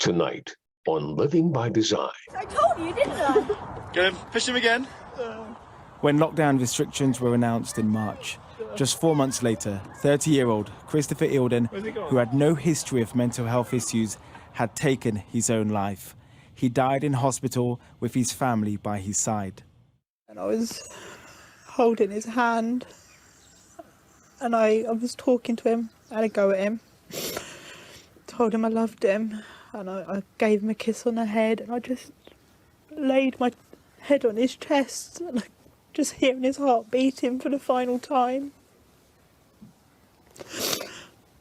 Tonight on Living by Design. I told you, didn't I? Gonna fish him again? When lockdown restrictions were announced in March, just 4 months later, 30-year-old Christopher Eildon, who had no history of mental health issues, had taken his own life. He died in hospital with his family by his side. And I was holding his hand and I was talking to him. I had a go at him, told him I loved him, and I gave him a kiss on the head, and I just laid my head on his chest and just hearing his heart beating for the final time.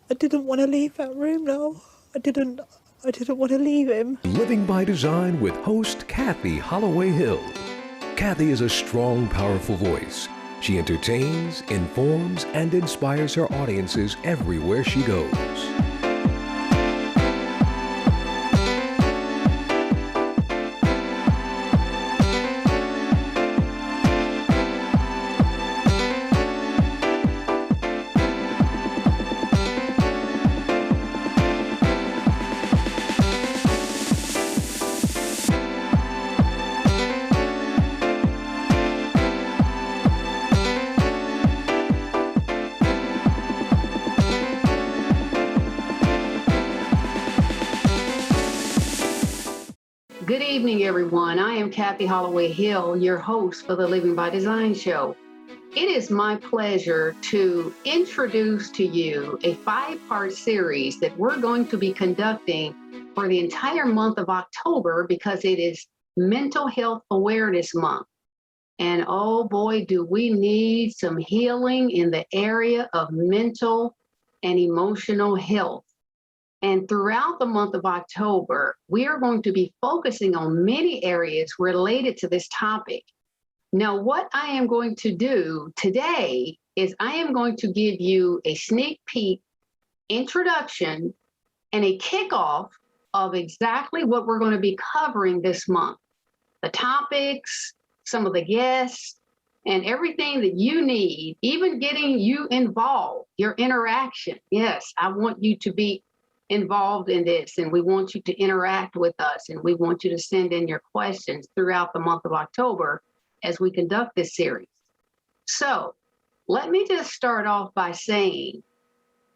I didn't want to leave that room now. I didn't want to leave him. Living by Design with host Kathy Holloway Hill. Kathy is a strong, powerful voice. She entertains, informs, and inspires her audiences everywhere she goes. Good evening, everyone. I am Kathy Holloway Hill, your host for the Living by Design show. It is my pleasure to introduce to you a 5-part series that we're going to be conducting for the entire month of October because it is Mental Health Awareness Month. And oh boy, do we need some healing in the area of mental and emotional health. And throughout the month of October, we are going to be focusing on many areas related to this topic. Now, what I am going to do today is I am going to give you a sneak peek, introduction, and a kickoff of exactly what we're going to be covering this month. The topics, some of the guests, and everything that you need, even getting you involved, your interaction. Yes, I want you to be involved in this, and we want you to interact with us, and we want you to send in your questions throughout the month of October as we conduct this series. So let me just start off by saying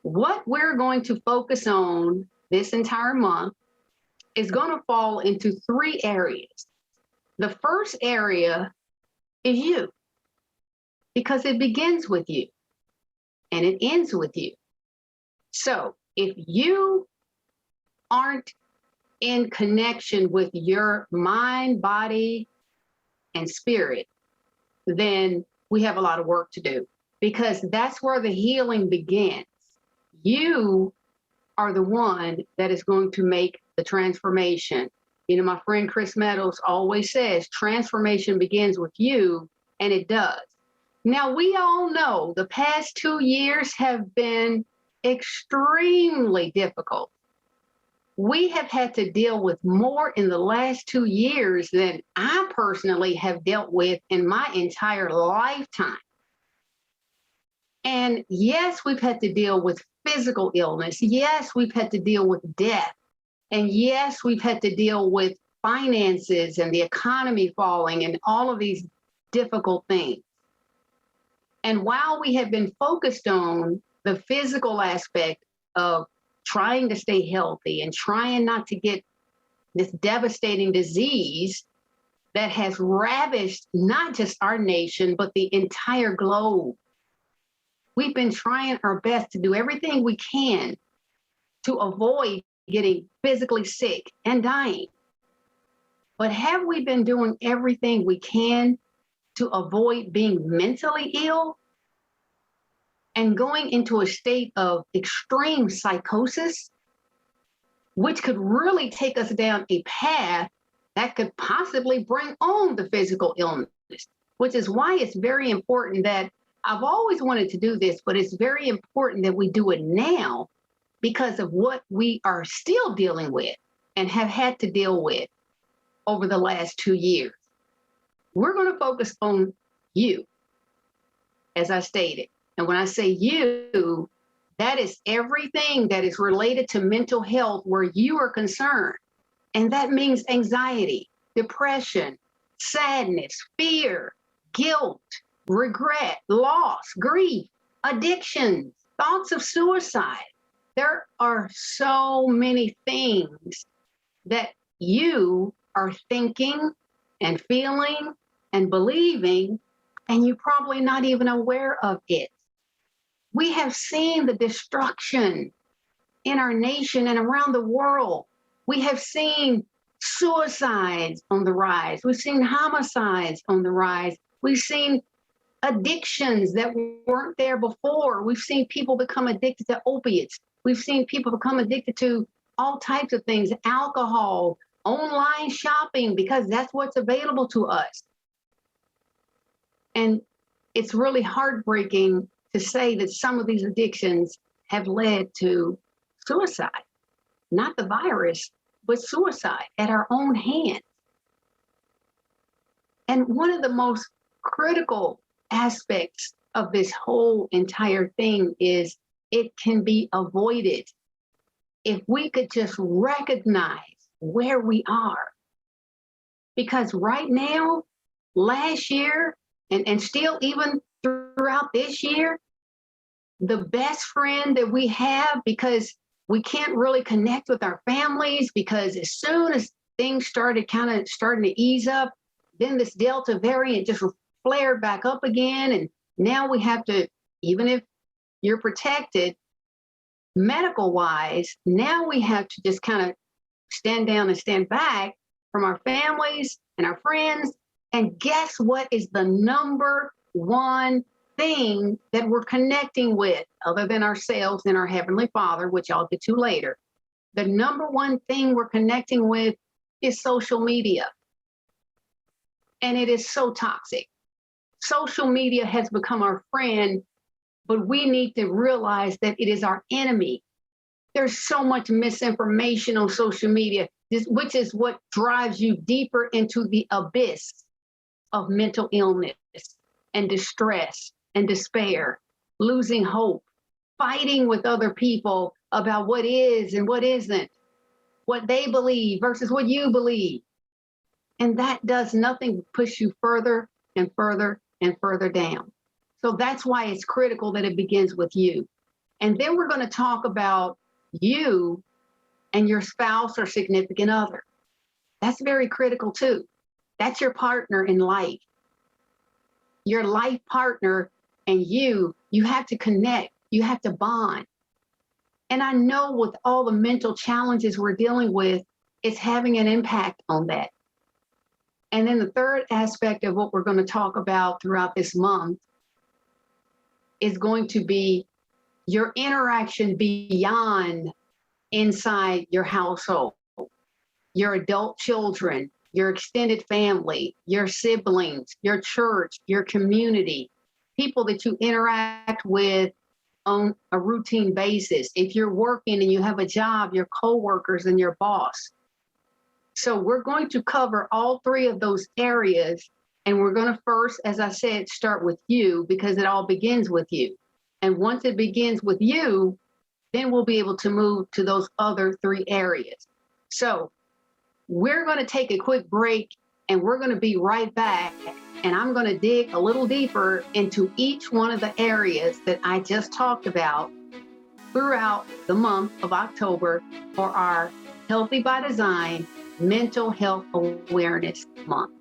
what we're going to focus on this entire month is going to fall into 3 areas. The first area is you, because it begins with you and it ends with you. So if you aren't in connection with your mind, body, and spirit, then we have a lot of work to do, because that's where the healing begins. You are the one that is going to make the transformation. You know, my friend Chris Meadows always says, transformation begins with you, and it does. Now, we all know the past 2 years have been extremely difficult. We have had to deal with more in the last 2 years than I personally have dealt with in my entire lifetime. And yes, we've had to deal with physical illness. Yes, we've had to deal with death. And yes, we've had to deal with finances and the economy falling and all of these difficult things. And while we have been focused on the physical aspect of trying to stay healthy and trying not to get this devastating disease that has ravished not just our nation, but the entire globe, we've been trying our best to do everything we can to avoid getting physically sick and dying. But have we been doing everything we can to avoid being mentally ill and going into a state of extreme psychosis, which could really take us down a path that could possibly bring on the physical illness, which is why it's very important that I've always wanted to do this, but it's very important that we do it now because of what we are still dealing with and have had to deal with over the last 2 years. We're going to focus on you, as I stated. And when I say you, that is everything that is related to mental health where you are concerned. And that means anxiety, depression, sadness, fear, guilt, regret, loss, grief, addictions, thoughts of suicide. There are so many things that you are thinking and feeling and believing, and you're probably not even aware of it. We have seen the destruction in our nation and around the world. We have seen suicides on the rise. We've seen homicides on the rise. We've seen addictions that weren't there before. We've seen people become addicted to opiates. We've seen people become addicted to all types of things, alcohol, online shopping, because that's what's available to us. And it's really heartbreaking to say that some of these addictions have led to suicide, not the virus, but suicide at our own hands. And one of the most critical aspects of this whole entire thing is it can be avoided if we could just recognize where we are. Because right now, last year, and still even throughout this year, the best friend that we have, because we can't really connect with our families, because as soon as things starting to ease up, then this Delta variant just flared back up again. And now we have to, even if you're protected medical wise, now we have to just kind of stand down and stand back from our families and our friends. And guess what is the number one thing that we're connecting with, other than ourselves and our Heavenly Father, which I'll get to later? The number one thing we're connecting with is social media. And it is so toxic. Social media has become our friend, but we need to realize that it is our enemy. There's so much misinformation on social media, which is what drives you deeper into the abyss of mental illness and distress and despair, losing hope, fighting with other people about what is and what isn't, what they believe versus what you believe. And that does nothing but push you further and further and further down. So that's why it's critical that it begins with you. And then we're going to talk about you and your spouse or significant other. That's very critical too. That's your partner in life. Your life partner and you have to connect, you have to bond. And I know with all the mental challenges we're dealing with, it's having an impact on that. And then the third aspect of what we're going to talk about throughout this month is going to be your interaction beyond inside your household, your adult children, your extended family, your siblings, your church, your community, people that you interact with on a routine basis. If you're working and you have a job, your coworkers and your boss. So we're going to cover all three of those areas. And we're going to first, as I said, start with you, because it all begins with you. And once it begins with you, then we'll be able to move to those other three areas. So we're going to take a quick break and we're going to be right back. And I'm going to dig a little deeper into each one of the areas that I just talked about throughout the month of October for our Healthy by Design Mental Health Awareness Month.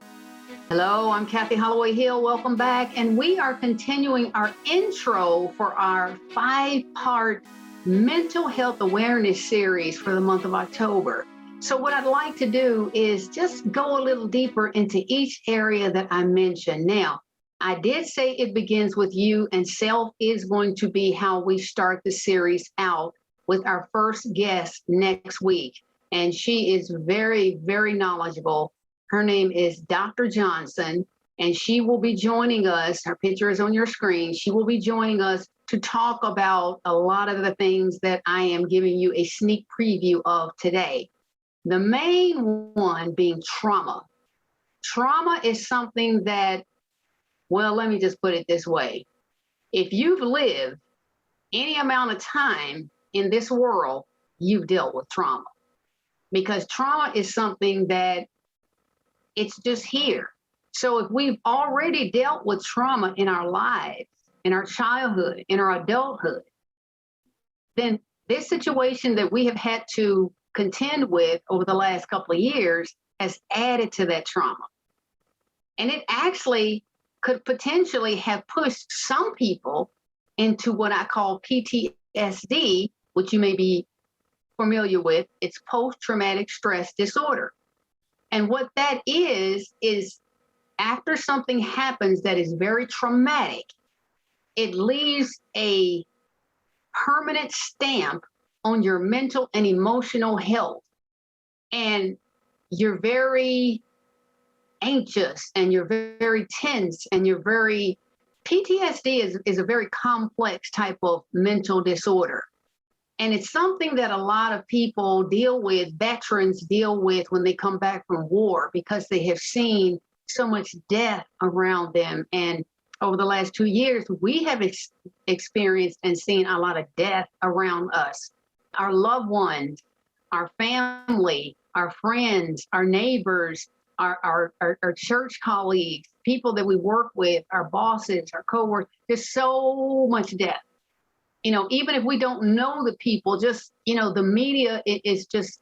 Hello, I'm Kathy Holloway Hill. Welcome back. And we are continuing our intro for our 5-part mental health awareness series for the month of October. So what I'd like to do is just go a little deeper into each area that I mentioned. Now, I did say it begins with you, and self is going to be how we start the series out with our first guest next week. And she is very, very knowledgeable. Her name is Dr. Johnson, and she will be joining us. Her picture is on your screen. She will be joining us to talk about a lot of the things that I am giving you a sneak preview of today. The main one being trauma. Trauma is something that, well, let me just put it this way. If you've lived any amount of time in this world, you've dealt with trauma. because trauma is something that it's just here. So if we've already dealt with trauma in our lives, in our childhood, in our adulthood, then this situation that we have had to contend with over the last couple of years has added to that trauma. And it actually could potentially have pushed some people into what I call PTSD, which you may be familiar with. It's post-traumatic stress disorder. And what that is after something happens that is very traumatic, it leaves a permanent stamp on your mental and emotional health. And you're very anxious and you're very tense and you're very, PTSD is a very complex type of mental disorder. And it's something that a lot of people deal with, veterans deal with when they come back from war, because they have seen so much death around them. And over the last 2 years, we have experienced and seen a lot of death around us. Our loved ones, our family, our friends, our neighbors, our church colleagues, people that we work with, our bosses, our coworkers. There's so much death. You know, even if we don't know the people, just, you know, the media is just,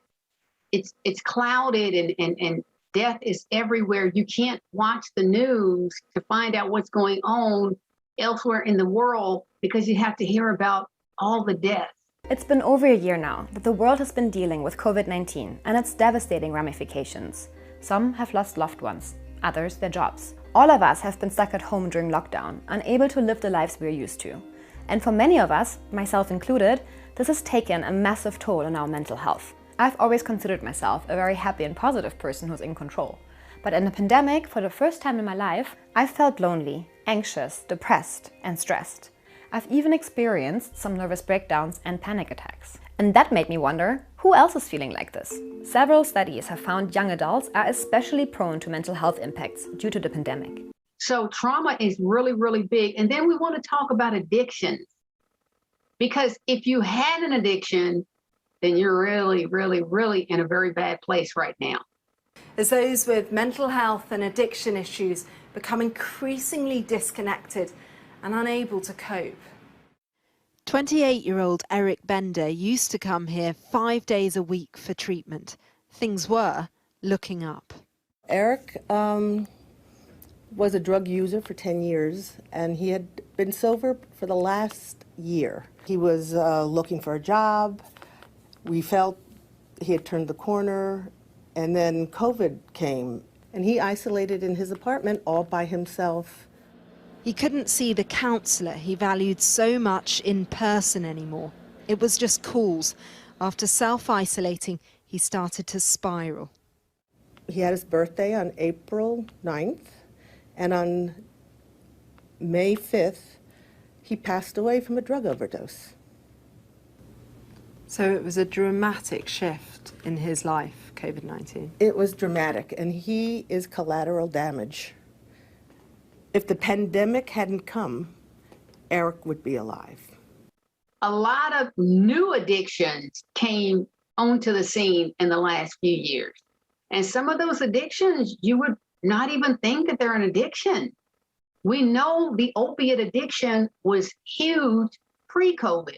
it's clouded and death is everywhere. You can't watch the news to find out what's going on elsewhere in the world because you have to hear about all the death. It's been over a year now that the world has been dealing with COVID-19 and its devastating ramifications. Some have lost loved ones, others their jobs. All of us have been stuck at home during lockdown, unable to live the lives we're used to. And for many of us, myself included, this has taken a massive toll on our mental health. I've always considered myself a very happy and positive person who's in control. But in the pandemic, for the first time in my life, I felt lonely, anxious, depressed, and stressed. I've even experienced some nervous breakdowns and panic attacks. And that made me wonder, who else is feeling like this? Several studies have found young adults are especially prone to mental health impacts due to the pandemic. So trauma is really, really big. And then we want to talk about addictions. Because if you had an addiction, then you're really, really, really in a very bad place right now. As those with mental health and addiction issues become increasingly disconnected and unable to cope. 28-year-old Eric Bender used to come here 5 days a week for treatment. Things were looking up. Eric was a drug user for 10 years, and he had been sober for the last year. He was looking for a job. We felt he had turned the corner, and then COVID came, and he isolated in his apartment all by himself. He couldn't see the counsellor he valued so much in person anymore. It was just calls. After self-isolating, he started to spiral. He had his birthday on April 9th, and on May 5th, he passed away from a drug overdose. So it was a dramatic shift in his life, COVID-19. It was dramatic, and he is collateral damage. If the pandemic hadn't come, Eric would be alive. A lot of new addictions came onto the scene in the last few years. And some of those addictions, you would not even think that they're an addiction. We know the opiate addiction was huge pre-COVID,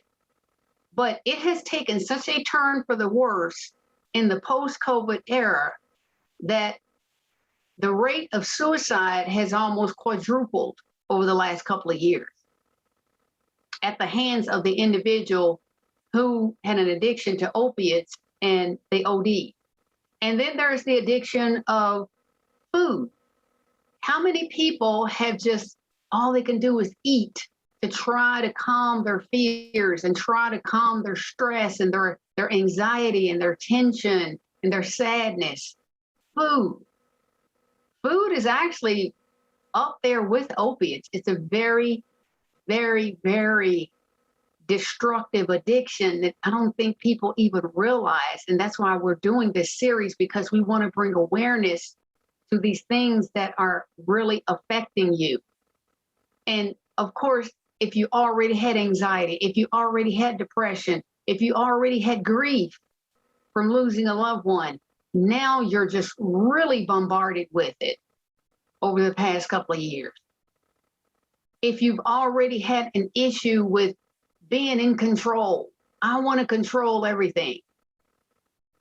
but it has taken such a turn for the worse in the post-COVID era that the rate of suicide has almost quadrupled over the last couple of years at the hands of the individual who had an addiction to opiates and they OD. And then there's the addiction of food. How many people have just, all they can do is eat to try to calm their fears and try to calm their stress and their anxiety and their tension and their sadness? Food. Food is actually up there with opiates. It's a very, very, very destructive addiction that I don't think people even realize. And that's why we're doing this series, because we want to bring awareness to these things that are really affecting you. And of course, if you already had anxiety, if you already had depression, if you already had grief, from losing a loved one. Now you're just really bombarded with it over the past couple of years. If you've already had an issue with being in control, I want to control everything.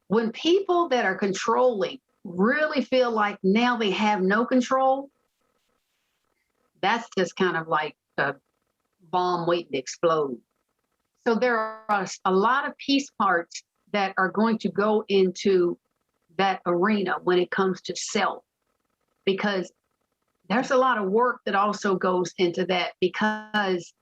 When people that are controlling really feel like now they have no control, that's just kind of like a bomb waiting to explode. So there are a lot of piece parts that are going to go into that arena when it comes to self, because there's a lot of work that also goes into that, because,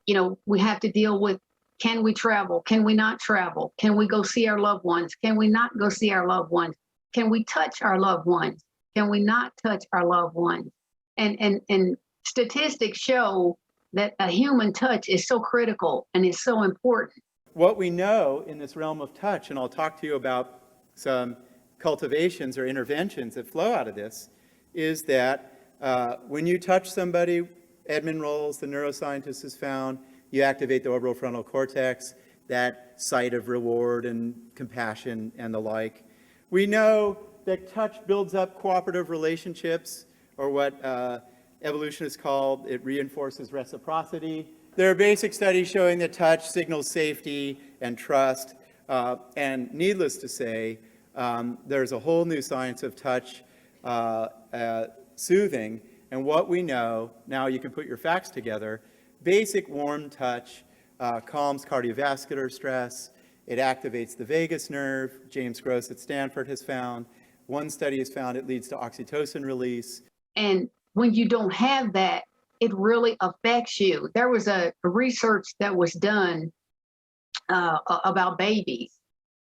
you know, we have to deal with, can we travel? Can we not travel? Can we go see our loved ones? Can we not go see our loved ones? Can we touch our loved ones? Can we not touch our loved ones? And statistics show that a human touch is so critical and is so important. What we know in this realm of touch, and I'll talk to you about some cultivations or interventions that flow out of this, is that when you touch somebody, Edmund Rolls, the neuroscientist, has found you activate the orbitofrontal cortex, that site of reward and compassion and the like. We know that touch builds up cooperative relationships, or what evolutionists call, it reinforces reciprocity. There are basic studies showing that touch signals safety and trust, and needless to say, there's a whole new science of touch soothing, and what we know, now you can put your facts together, basic warm touch calms cardiovascular stress, it activates the vagus nerve, James Gross at Stanford has found. One study has found it leads to oxytocin release. And when you don't have that, it really affects you. There was a research that was done about babies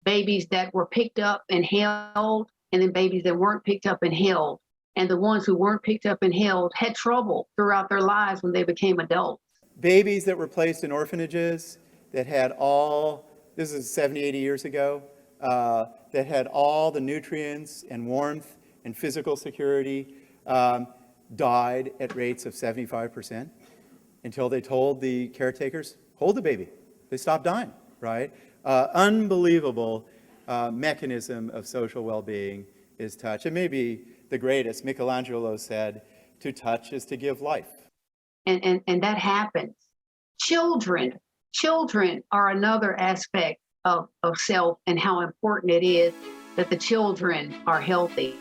that were picked up and held, and then babies that weren't picked up and held. And the ones who weren't picked up and held had trouble throughout their lives when they became adults. Babies that were placed in orphanages that had all, this is 70, 80 years ago, that had all the nutrients and warmth and physical security, died at rates of 75% until they told the caretakers, hold the baby. They stopped dying, right? Unbelievable mechanism of social well-being is touch. It may be the greatest. Michelangelo said, to touch is to give life. And that happens. Children are another aspect of self, and how important it is that the children are healthy.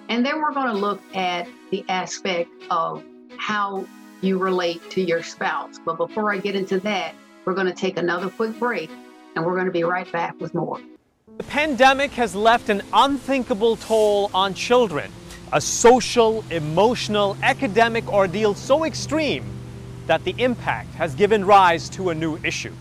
And then we're going to look at the aspect of how you relate to your spouse. But before I get into that, we're going to take another quick break, and we're going to be right back with more. The pandemic has left an unthinkable toll on children, a social, emotional, academic ordeal so extreme that the impact has given rise to a new issue.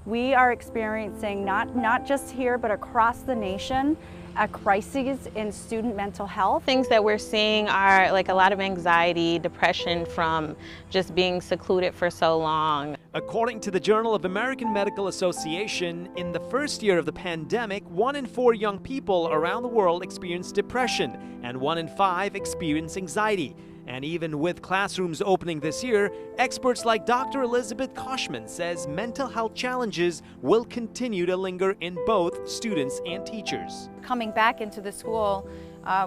We are experiencing, not just here, but across the nation, a crisis in student mental health. Things that we're seeing are like a lot of anxiety, depression from just being secluded for so long. According to the Journal of American Medical Association, in the first year of the pandemic, 1 in 4 young people around the world experienced depression, and 1 in 5 experienced anxiety. And even with classrooms opening this year, experts like Dr. Elizabeth Koshman says mental health challenges will continue to linger in both students and teachers. Coming back into the school,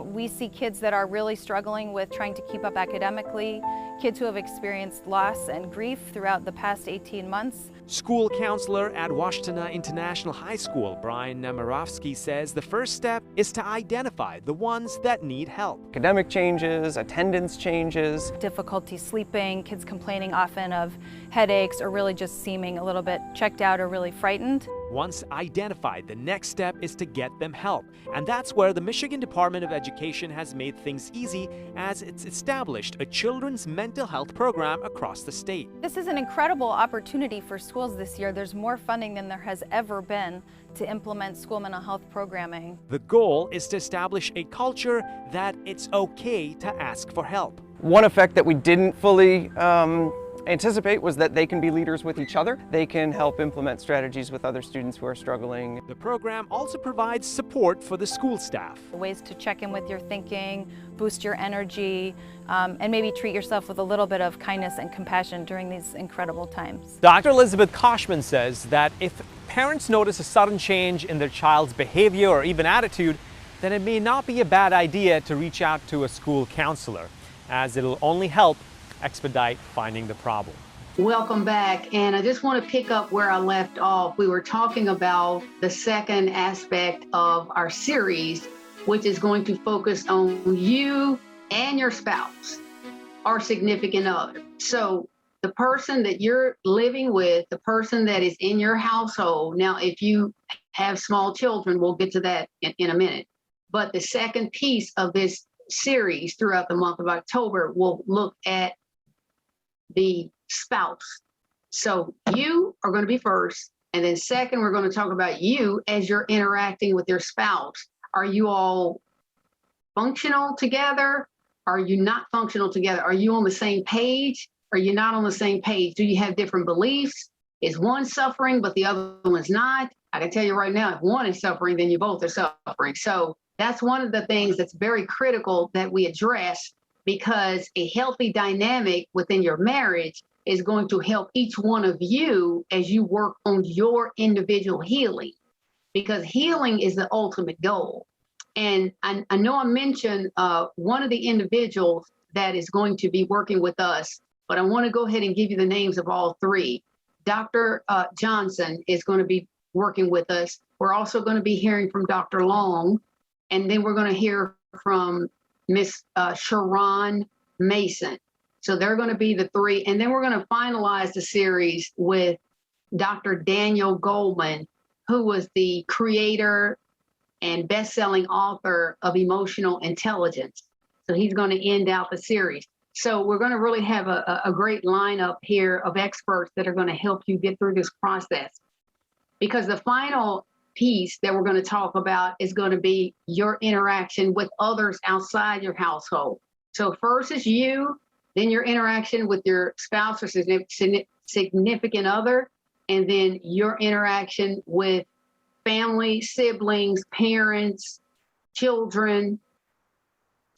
we see kids that are really struggling with trying to keep up academically, kids who have experienced loss and grief throughout the past 18 months. School counselor at Washtenaw International High School, Brian Nemirovsky, says the first step is to identify the ones that need help. Academic changes, attendance changes. Difficulty sleeping, kids complaining often of headaches or really just seeming a little bit checked out or really frightened. Once identified, the next step is to get them help. And that's where the Michigan Department of Education has made things easy, as it's established a children's mental health program across the state. This is an incredible opportunity for schools this year. There's more funding than there has ever been to implement school mental health programming. The goal is to establish a culture that it's okay to ask for help. One effect that we didn't fully anticipate was that they can be leaders with each other. They can help implement strategies with other students who are struggling. The program also provides support for the school staff. Ways to check in with your thinking, boost your energy, and maybe treat yourself with a little bit of kindness and compassion during these incredible times. Dr. Elizabeth Koshman says that if parents notice a sudden change in their child's behavior or even attitude, then it may not be a bad idea to reach out to a school counselor, as it'll only help expedite finding the problem. Welcome back, and I just want to pick up where I left off. We were talking about the second aspect of our series, which is going to focus on you and your spouse or significant other. So the person that you're living with, the person that is in your household. Now, if you have small children, we'll get to that in a minute. But the second piece of this series throughout the month of October will look at the spouse. So you are going to be first, and then second, we're going to talk about you as you're interacting with your spouse. Are you all functional together? Are you not functional together? Are you on the same page? Are you not on the same page? Do you have different beliefs? Is one suffering but the other one's not? I can tell you right now, if one is suffering, then you both are suffering. So that's one of the things that's very critical that we address, because a healthy dynamic within your marriage is going to help each one of you as you work on your individual healing, because healing is the ultimate goal. And I know I mentioned one of the individuals that is going to be working with us, but I want to go ahead and give you the names of all three. Dr. Johnson is going to be working with us. We're also going to be hearing from Dr. Long, and then we're going to hear from Miss Sharon Mason. So they're going to be the three. And then we're going to finalize the series with Dr. Daniel Goleman, who was the creator and best-selling author of Emotional Intelligence. So he's going to end out the series. So we're going to really have a great lineup here of experts that are going to help you get through this process. Because the final piece that we're going to talk about is going to be your interaction with others outside your household. So first is you, then your interaction with your spouse or significant other, and then your interaction with family, siblings, parents, children,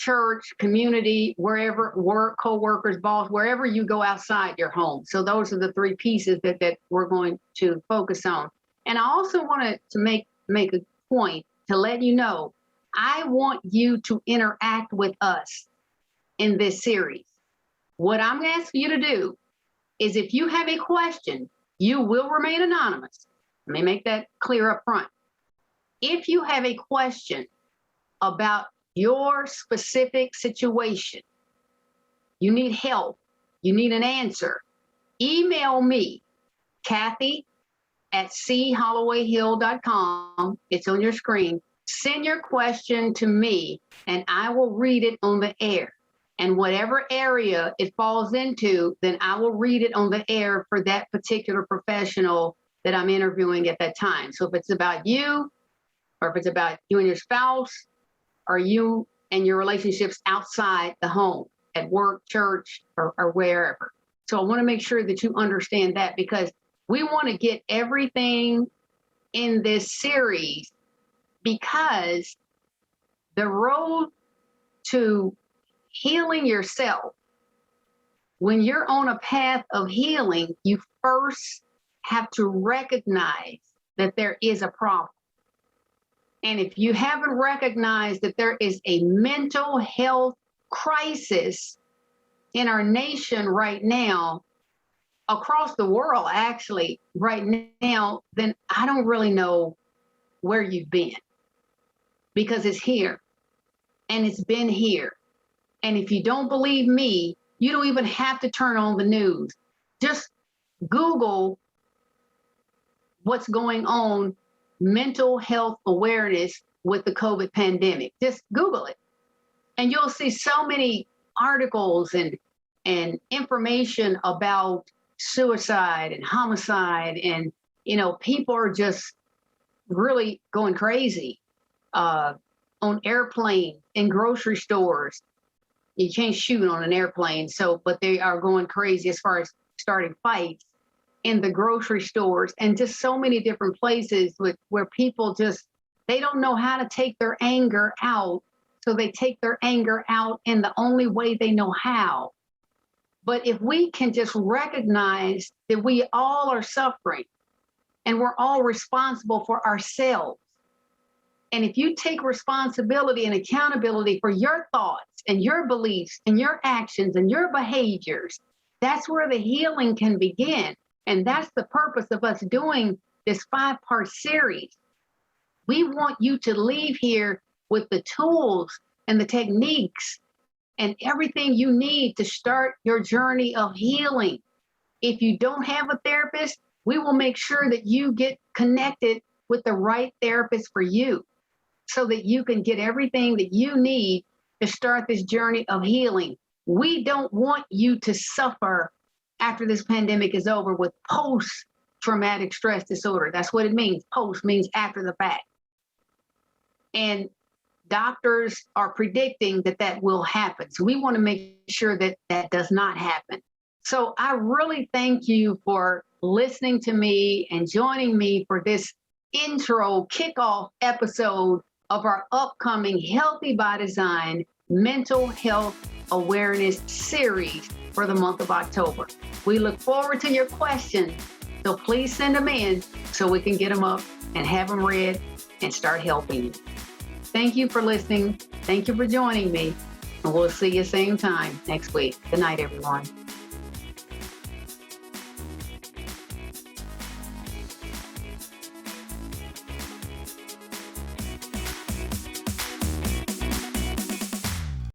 church, community, wherever, work, co-workers, boss, wherever you go outside your home. So those are the three pieces that we're going to focus on. And I also wanted to make a point to let you know, I want you to interact with us in this series. What I'm asking you to do is, if you have a question, you will remain anonymous. Let me make that clear up front. If you have a question about your specific situation, you need help, you need an answer, email me, Kathy@chollowayhill.com. It's on your screen. Send your question to me and I will read it on the air. And whatever area it falls into, then I will read it on the air for that particular professional that I'm interviewing at that time. So if it's about you, or if it's about you and your spouse, or you and your relationships outside the home, at work, church, or wherever. So I want to make sure that you understand that, because we want to get everything in this series, because the road to healing yourself, when you're on a path of healing, you first have to recognize that there is a problem. And if you haven't recognized that there is a mental health crisis in our nation right now, across the world actually right now, then I don't really know where you've been, because it's here and it's been here. And if you don't believe me, you don't even have to turn on the news. Just Google what's going on, mental health awareness with the COVID pandemic. Just Google it. And you'll see so many articles and information about suicide and homicide. And, you know, people are just really going crazy on airplanes, in grocery stores. You can't shoot on an airplane, but they are going crazy as far as starting fights in the grocery stores, and just so many different places where people they don't know how to take their anger out. So they take their anger out in the only way they know how. But if we can just recognize that we all are suffering, and we're all responsible for ourselves. And if you take responsibility and accountability for your thoughts and your beliefs and your actions and your behaviors, that's where the healing can begin. And that's the purpose of us doing this 5-part series. We want you to leave here with the tools and the techniques and everything you need to start your journey of healing. If you don't have a therapist, we will make sure that you get connected with the right therapist for you so that you can get everything that you need to start this journey of healing. We don't want you to suffer after this pandemic is over with post-traumatic stress disorder. That's what it means. Post means after the fact. And doctors are predicting that that will happen. So we want to make sure that that does not happen. So I really thank you for listening to me and joining me for this intro kickoff episode of our upcoming Healthy by Design Mental Health Awareness series for the month of October. We look forward to your questions, so please send them in so we can get them up and have them read and start helping you. Thank you for listening. Thank you for joining me, and we'll see you same time next week. Good night, everyone.